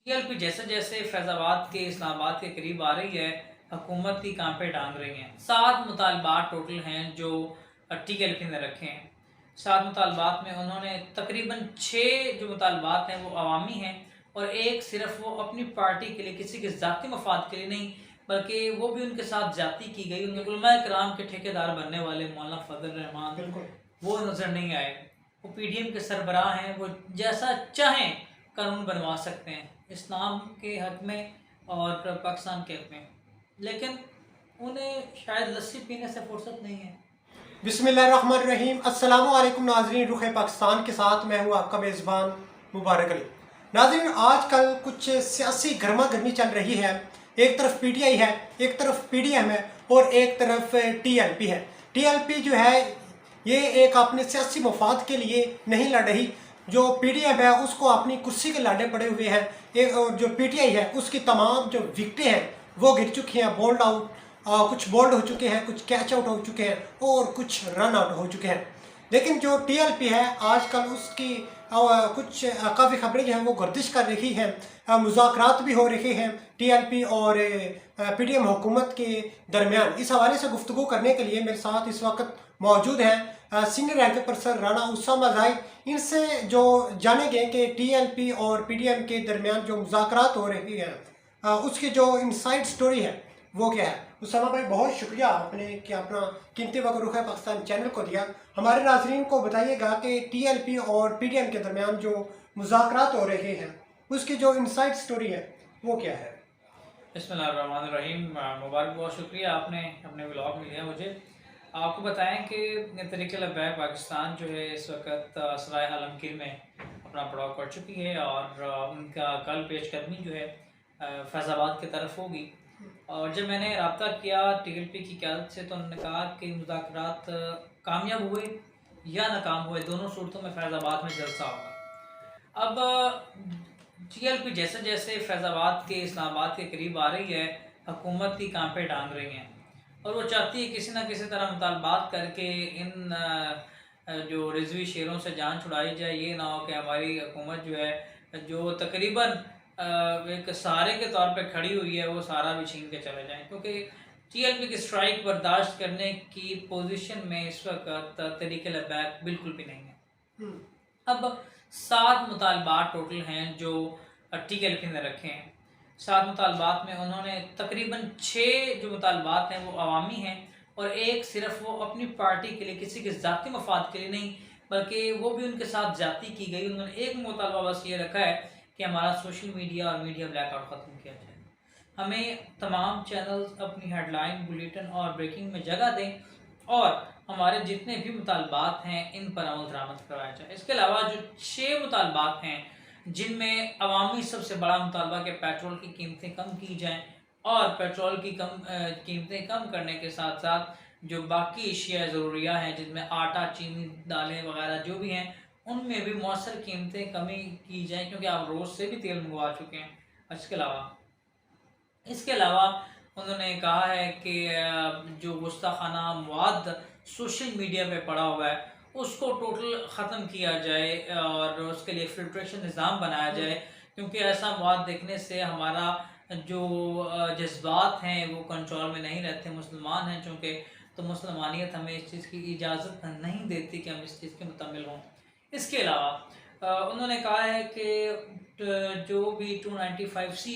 TLP जैसे जैसे फैज़ाबाद के इस्लामाबाद के करीब आ रही है, हुकूमत की कान पे टांग रही हैं। 7 मुतालबात टोटल हैं जो टीएलपी ने रखे हैं। 7 मुतालबात में उन्होंने तकरीबन 6 जो मुतालबात हैं वो अवामी हैं और एक सिर्फ वो अपनी पार्टी के लिए, किसी के ज़ाती मफाद के लिए नहीं, बल्कि वो भी उनके साथ ज़्यादती की गई। उनके उलमाए किराम के ठेकेदार बनने वाले मौलाना फजल रहमान बिल्कुल वो नज़र नहीं आए। वो पीडीएम के सरबराह हैं, वो जैसा चाहें कानून बनवा सकते हैं इस्लाम के हक में और पाकिस्तान के हक में, लेकिन उन्हें शायद लस्सी पीने से फुर्सत नहीं है। बिस्मिल्लाहिर्रहमानिर्रहीम। अस्सलामु अलैकुम नाज़रीन, रुख़ पाकिस्तान के साथ मैं हूँ आपका मेज़बान मुबारक अली। नाज़रीन, आजकल कुछ सियासी गर्मा गर्मी चल रही है। एक तरफ पीटीआई है, एक तरफ पीडीएम है और एक तरफ टीएलपी है। टीएलपी जो है ये एक अपने सियासी मफाद के लिए नहीं लड़ रही। जो पीडीएम है उसको अपनी कुर्सी के लाडे पड़े हुए हैं। एक और जो पीटीआई है उसकी तमाम जो विकटें हैं वो गिर चुकी हैं, बोल्ड आउट, कुछ बोल्ड हो चुके हैं, कुछ कैच आउट हो चुके हैं और कुछ रन आउट हो चुके हैं। लेकिन जो टीएलपी है आजकल उसकी कुछ काफ़ी खबरें जो हैं वो गर्दिश कर रही हैं। मुज़ाकरात भी हो रहे हैं टीएलपी और पीडीएम हुकूमत के दरमियान। इस हवाले से गुफ्तगू करने के लिए मेरे साथ इस वक्त मौजूद हैं senior rank person Rana Usama Zahid. इनसे जो जानेंगे कि टीएलपी और पीडीएम के दरमियान जो मुज़ाकरात हो रही हैं उसकी जो इनसाइड स्टोरी है वो क्या है। उसामा भाई, बहुत शुक्रिया आपने कि अपना कीमती वक्त रुख़ पाकिस्तान चैनल को दिया। हमारे नाज़रीन को बताइएगा कि टीएलपी और पीडीएम के दरमियान जो मुज़ाकरात हो रहे हैं उसकी जो इनसाइड स्टोरी है वो क्या है। बिस्मिल्लाहिर्रहमानिर्रहीम। मुबारक, बहुत शुक्रिया आपने अपने व्लॉग में लिया मुझे। आपको बताएं कि तहरीक लब्बैक पाकिस्तान जो है इस वक्त सराय आलमगीर में अपना पड़ाव कर चुकी है और उनका कल पेशकदमी जो है फैज़ाबाद की तरफ होगी। और जब मैंने रब्ता किया टीएलपी की क़यादत से तो उन्होंने कहा कि मुज़ाकरात कामयाब हुए या नाकाम हुए, दोनों सूरतों में फैज़ाबाद में जलसा होगा। अब टीएलपी जैसे जैसे फैज़ाबाद के इस्लामाबाद के करीब आ रही है, हुकूमत की कान पे टांग रही हैं और वो चाहती है किसी ना किसी तरह मुतालबात करके इन जो रिजवी शेरों से जान छुड़ाई जाए। ये ना हो कि हमारी हुकूमत जो है जो तकरीबन एक सहारे के तौर पे खड़ी हुई है वो सारा भी छीन के चले जाएं, क्योंकि टीएलपी की स्ट्राइक बर्दाश्त करने की पोजीशन में इस वक्त तहरीक लब्बैक बिल्कुल भी नहीं है। अब 7 मुतालबात टोटल हैं जो टीएलपी ने रखे हैं। 7 मुतालबात में उन्होंने तकरीबन 6 जो मुतालबात हैं वो अवामी हैं और एक सिर्फ वो अपनी पार्टी के लिए, किसी के ज़ाती मफाद के लिए नहीं, बल्कि वो भी उनके साथ ज़्यादती की गई। उन्होंने एक मुतालबा बस ये रखा है कि हमारा सोशल मीडिया और मीडिया ब्लैकआउट ख़त्म किया जाए। हमें तमाम चैनल्स अपनी हेडलाइन, बुलेटिन और ब्रेकिंग में जगह दें और हमारे जितने भी मुतालबात हैं इन पर अमल दरामद करवाया जाए। इसके अलावा जो 6 मुतालबात हैं जिनमें अवामी सबसे बड़ा मुतालबा कि पेट्रोल की कीमतें कम की जाएँ और पेट्रोल की कीमतें कम करने के साथ साथ जो बाकी अशिया ज़रूरिया हैं जिनमें आटा, चीनी, दालें वगैरह जो भी हैं उनमें भी मौसर कीमतें कमी की जाएँ, क्योंकि आप रोज़ से भी तेल मंगवा चुके हैं। इसके अलावा उन्होंने कहा है कि जो गुस्ताखाना मवाद सोशल मीडिया पे पड़ा हुआ है उसको टोटल ख़त्म किया जाए और उसके लिए फिल्ट्रेशन निज़ाम बनाया जाए, क्योंकि ऐसा मवाद देखने से हमारा जो जज्बात हैं वो कंट्रोल में नहीं रहते। मुसलमान हैं चूँकि, तो मुसलमानियत हमें इस चीज़ की इजाज़त नहीं देती कि हम इस चीज़ के मुतमिल हों। इसके अलावा उन्होंने कहा है कि जो भी 295C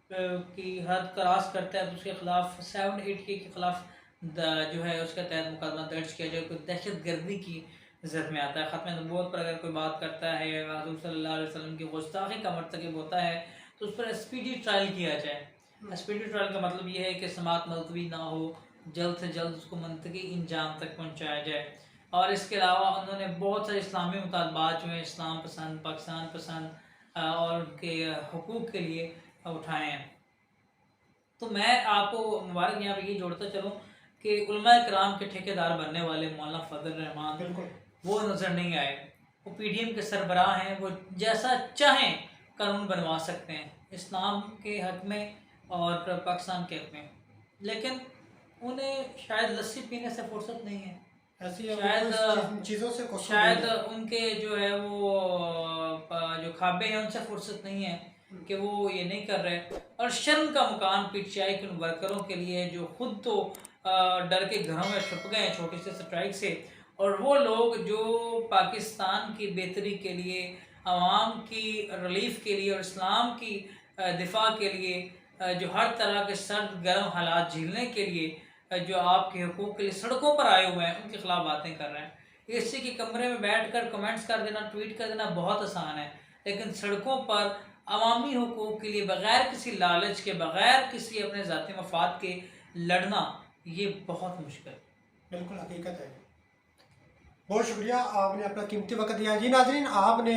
की हद क्रॉस करता है तो उसके खिलाफ 780 के खिलाफ जो है उसके तहत मुकदमा दर्ज किया जाए। कोई दहशत गर्दी की जद में आता है। ख़त्म नबूवत पर अगर कोई बात करता है या हुज़ूर सल्लल्लाहु अलैहि वसल्लम की गुस्ताखी का मर्तकब होता है तो उस पर स्पीडी ट्रायल किया जाए। स्पीडी ट्रायल का मतलब ये है कि समात मुलतवी ना हो, जल्द से जल्द उसको मंतकी इंजाम तक पहुँचाया जाए। और इसके अलावा उन्होंने बहुत सारे इस्लामी मुतालबात जो हैं इस्लाम पसंद, पाकिस्तान पसंद और उनके हकूक़ के लिए उठाए हैं। तो मैं आपको मुबारक यहाँ पे ये जोड़ता चलूँ कि उलमाए किराम के ठेकेदार बनने वाले मौलाना फजल रहमान बिल्कुल वो नज़र नहीं आए। वो पीडीएम के सरबराह हैं, वो जैसा चाहें कानून बनवा सकते हैं इस्लाम के हक में और पाकिस्तान के हक में, लेकिन उन्हें शायद लस्सी पीने से फुर्सत नहीं है। ऐसी शायद चीज़ों से शायद उनके जो है वो जो ख्वाबे हैं उनसे फुर्सत नहीं है कि वो ये नहीं कर रहे। और शर्म का मुकाम पीटीआई के उन वर्करों के लिए जो खुद तो डर के घरों में छुप गए हैं छोटी सी स्ट्राइक से, और वो लोग जो पाकिस्तान की बेहतरी के लिए, आवाम की रिलीफ के लिए और इस्लाम की दिफा के लिए जो हर तरह के सर्द गर्म हालात झेलने के लिए जो आपके हकूक़ के लिए सड़कों पर आए हुए हैं, उनके खिलाफ बातें कर रहे हैं। एसी के कमरे में बैठकर कमेंट्स कर देना, ट्वीट कर देना बहुत आसान है, लेकिन सड़कों पर अवामी हकूक़ के लिए बग़ैर किसी लालच के, बग़ैर किसी अपने ज़ाती मफाद के लड़ना, ये बहुत मुश्किल है। बिल्कुल हकीकत है। बहुत शुक्रिया, आपने अपना कीमती वक्त दिया। जी नाज़रीन, आपने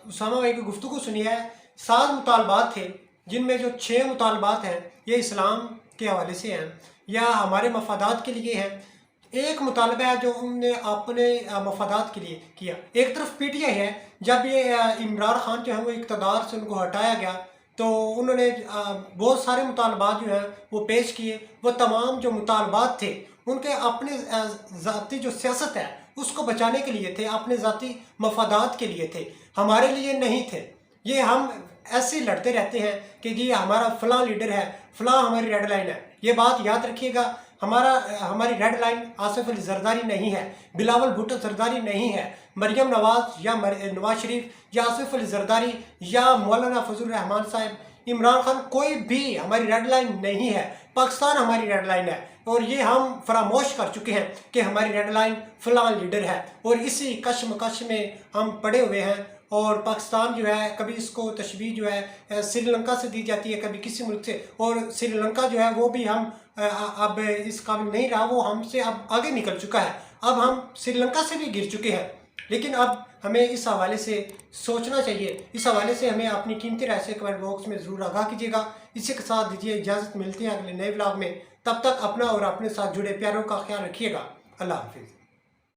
उसामा भाई की गुफ्तगू सुनी है। 7 मुतालबात थे, जिनमें जो 6 मुतालबात हैं ये इस्लाम के हवाले से हैं या हमारे मफादात के लिए हैं। एक मुतालबा है जो उनने अपने मफादात के लिए किया। एक तरफ पीटीआई है, जब ये इमरान खान जो है वो इक़्तिदार से उनको हटाया गया तो उन्होंने बहुत सारे मुतालबात जो हैं वो पेश किए। वो तमाम जो मुतालबात थे उनके अपने ज़ाती जो सियासत है उसको बचाने के लिए थे, अपने ज़ाती मफादात के लिए थे, हमारे लिए नहीं थे। ये हम ऐसे लड़ते रहते हैं कि जी हमारा फ़लाँ लीडर है, फ़लाँ हमारी रेड लाइन है। ये बात याद रखिएगा, हमारी रेड लाइन आसिफ अली जरदारी नहीं है, बिलावल भुट्टो जरदारी नहीं है, मरियम नवाज़ या नवाज शरीफ या आसिफ अली जरदारी या मौलाना फजल रहमान साहब, इमरान खान, कोई भी हमारी रेड लाइन नहीं है। पाकिस्तान हमारी रेड लाइन है और ये हम फरामोश कर चुके हैं कि हमारी रेड लाइन फ़लाँ लीडर है, और इसी कशमकश में हम पड़े हुए हैं। और पाकिस्तान जो है, कभी इसको तशबीह जो है श्रीलंका से दी जाती है, कभी किसी मुल्क से, और श्रीलंका जो है वो भी हम अब इस काबिल नहीं रहा, वो हमसे अब आगे निकल चुका है। अब हम श्रीलंका से भी गिर चुके हैं। लेकिन अब हमें इस हवाले से सोचना चाहिए। इस हवाले से हमें अपनी कीमती राय से कमेंट बॉक्स में ज़रूर आगाह कीजिएगा। इसी के साथ दीजिए इजाज़त, मिलते हैं अगले नए व्लॉग में। तब तक अपना और अपने साथ जुड़े प्यारों का ख्याल रखिएगा। अल्लाह हाफिज़।